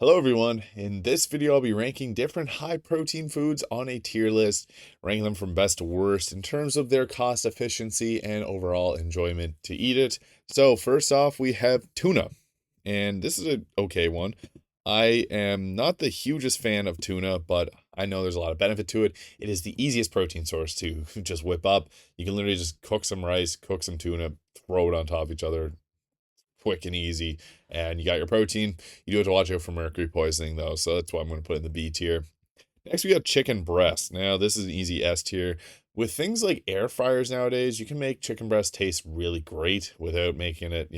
Hello everyone, in this video I'll be ranking different high protein foods on a tier list, ranking them from best to worst in terms of their cost efficiency and overall enjoyment to eat it. So first off we have tuna, and this is an okay one. I am not the hugest fan of tuna, but I know there's a lot of benefit to it. It is the easiest protein source to just whip up. You can literally just cook some rice, cook some tuna, throw it on top of each other, quick and easy, and you got your protein. You do have to watch out for mercury poisoning though, so that's why I'm going to put it in the B tier. Next, we got chicken breast. Now, this is an easy S tier. With things like air fryers nowadays, you can make chicken breast taste really great without making it,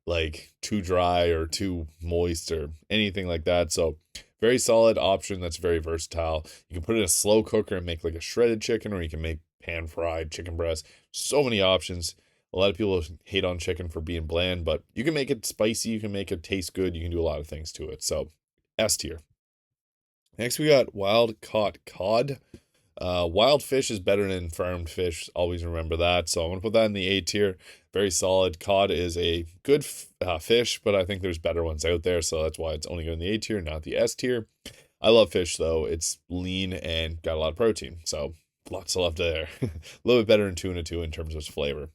like too dry or too moist or anything like that. So, very solid option that's very versatile. You can put it in a slow cooker and make like a shredded chicken, or you can make pan fried chicken breast. So many options. A lot of people hate on chicken for being bland, but you can make it spicy, you can make it taste good, you can do a lot of things to it. So, S tier. Next, we got wild caught cod. Wild fish is better than farmed fish. Always remember that. So I'm going to put that in the A tier. Very solid. Cod is a good fish, but I think there's better ones out there. So that's why it's only going in the A tier, not the S tier. I love fish, though. It's lean and got a lot of protein. So lots of love there. A little bit better than tuna, too, in terms of flavor.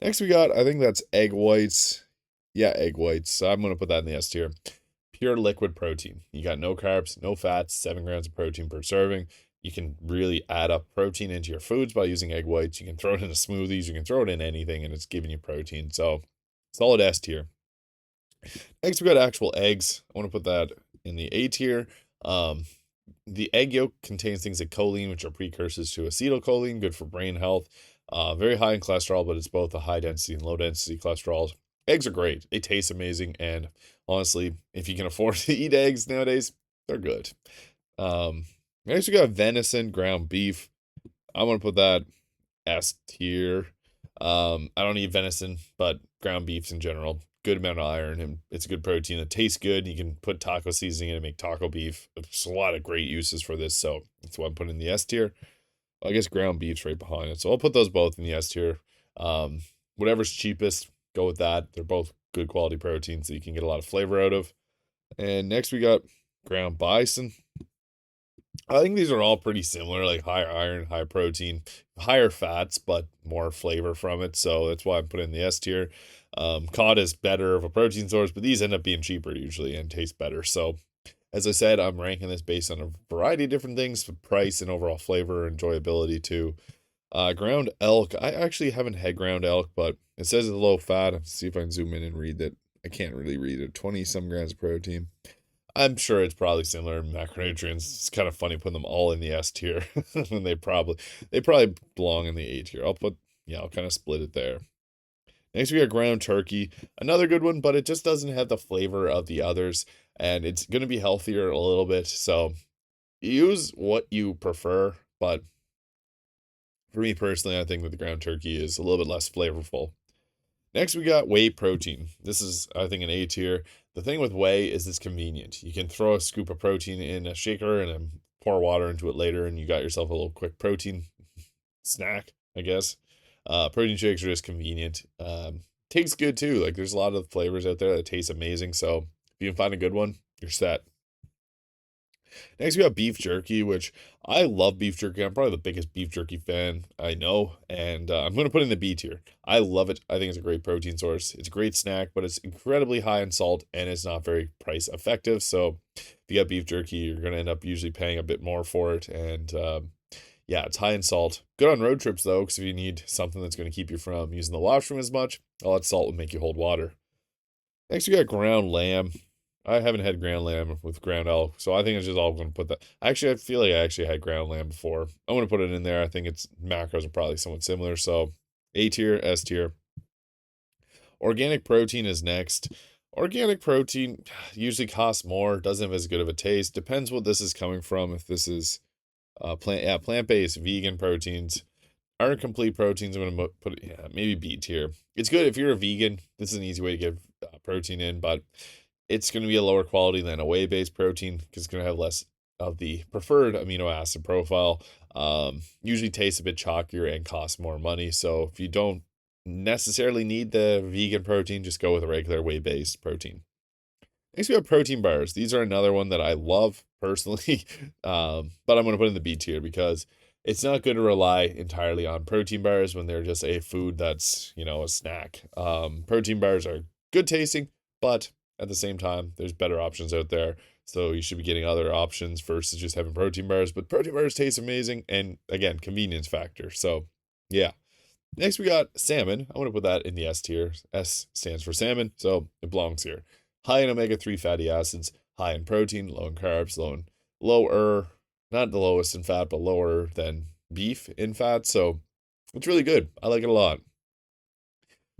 Next, we got, I think that's egg whites. Yeah, egg whites. So I'm going to put that in the S tier. Pure liquid protein. You got no carbs, no fats, 7 grams of protein per serving. You can really add up protein into your foods by using egg whites. You can throw it into smoothies. You can throw it in anything, and it's giving you protein. So, solid S tier. Next, we got actual eggs. I want to put that in the A tier. Um, the egg yolk contains things like choline, which are precursors to acetylcholine, good for brain health. Very high in cholesterol, but it's both a high density and low density cholesterol. Eggs are great. They taste amazing, and honestly, if you can afford to eat eggs nowadays, they're good. Um, Next we got venison, ground beef. I'm gonna put that S tier. I don't eat venison, but ground beefs in general, good amount of iron, and it's a good protein. It tastes good. You can put taco seasoning in and make taco beef. There's a lot of great uses for this, so that's why I'm putting in the S tier. I guess ground beef's right behind it, so I'll put those both in the S tier. Whatever's cheapest, go with that. They're both good quality proteins that you can get a lot of flavor out of. And next we got ground bison. I think these are all pretty similar, like higher iron, high protein, higher fats, but more flavor from it. So that's why I'm putting in the S tier. Cod is better of a protein source, but these end up being cheaper usually and taste better. So as I said, I'm ranking this based on a variety of different things, price and overall flavor, enjoyability too. Ground elk. I actually haven't had ground elk, but it says it's low fat. Let's see if I can zoom in and read that. I can't really read it. 20 some grams of protein. I'm sure it's probably similar in macronutrients. It's kind of funny putting them all in the S tier when they probably belong in the A tier. I'll kind of split it there. Next we got ground turkey, another good one, but it just doesn't have the flavor of the others, and it's gonna be healthier a little bit. So use what you prefer, but for me personally, I think that the ground turkey is a little bit less flavorful. Next, we got whey protein. This is, I think, an A tier. The thing with whey is it's convenient. You can throw a scoop of protein in a shaker and then pour water into it later, and you got yourself a little quick protein snack, I guess. Protein shakes are just convenient. Tastes good too. Like there's a lot of flavors out there that taste amazing. So if you can find a good one, you're set. Next, we got beef jerky, which I love beef jerky. I'm probably the biggest beef jerky fan I know, and I'm going to put in the B tier. I love it. I think it's a great protein source. It's a great snack, but it's incredibly high in salt and it's not very price effective. So if you got beef jerky, you're going to end up usually paying a bit more for it. And yeah, it's high in salt. Good on road trips though, because if you need something that's going to keep you from using the washroom as much, all that salt will make you hold water. Next, we got ground lamb. I haven't had ground lamb with ground elk, so I think it's just all going to put that. Actually, I feel like I actually had ground lamb before. I'm going to put it in there. I think its macros are probably somewhat similar. So A tier, S tier. Organic protein is next. Organic protein usually costs more, doesn't have as good of a taste. Depends what this is coming from. If this is plant-based vegan proteins aren't complete proteins. I'm gonna put it, yeah, maybe B tier. It's good if you're a vegan. This is an easy way to get protein in, but it's going to be a lower quality than a whey-based protein because it's going to have less of the preferred amino acid profile. Usually tastes a bit chalkier and costs more money. So if you don't necessarily need the vegan protein, just go with a regular whey-based protein. Next, we have protein bars. These are another one that I love personally, but I'm going to put in the B tier because it's not good to rely entirely on protein bars when they're just a food that's, a snack. Protein bars are good tasting, but at the same time, there's better options out there. So you should be getting other options versus just having protein bars. But protein bars taste amazing, and again, convenience factor. So yeah. Next, we got salmon. I want to put that in the S tier. S stands for salmon, so it belongs here. High in omega-3 fatty acids, high in protein, low in carbs, lower, not the lowest in fat, but lower than beef in fat. So it's really good. I like it a lot.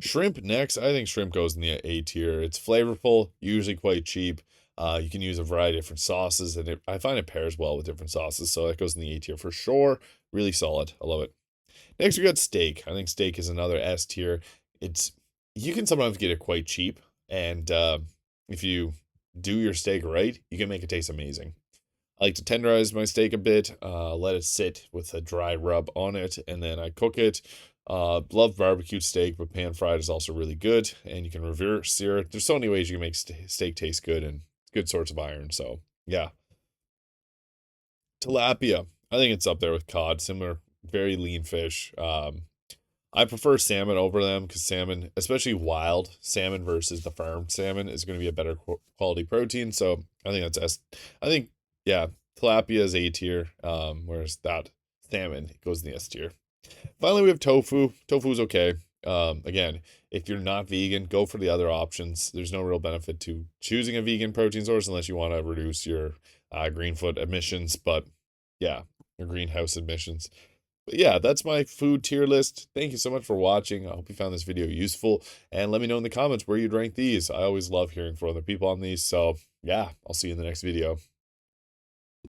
Shrimp next. I think shrimp goes in the A tier. It's flavorful, usually quite cheap. You can use a variety of different sauces, and I find it pairs well with different sauces. So that goes in the A tier for sure. Really solid. I love it. Next, we got steak. I think steak is another S tier. It's You can sometimes get it quite cheap, and if you do your steak right, you can make it taste amazing. I like to tenderize my steak a bit, let it sit with a dry rub on it, and then I cook it. Love barbecued steak, but pan fried is also really good, and you can reverse sear it. There's so many ways you can make steak taste good, and it's good source of iron. So yeah, tilapia. I think it's up there with cod. Similar, very lean fish. I prefer salmon over them because salmon, especially wild salmon versus the farmed salmon, is going to be a better quality protein. So I think that's I think yeah, tilapia is A tier, whereas that salmon goes in the S tier. Finally, we have tofu. Tofu is okay. Again, if you're not vegan, go for the other options. There's no real benefit to choosing a vegan protein source unless you want to reduce your greenfoot emissions. But yeah, your greenhouse emissions. But yeah, that's my food tier list. Thank you so much for watching. I hope you found this video useful. And let me know in the comments where you'd rank these. I always love hearing from other people on these. So yeah, I'll see you in the next video.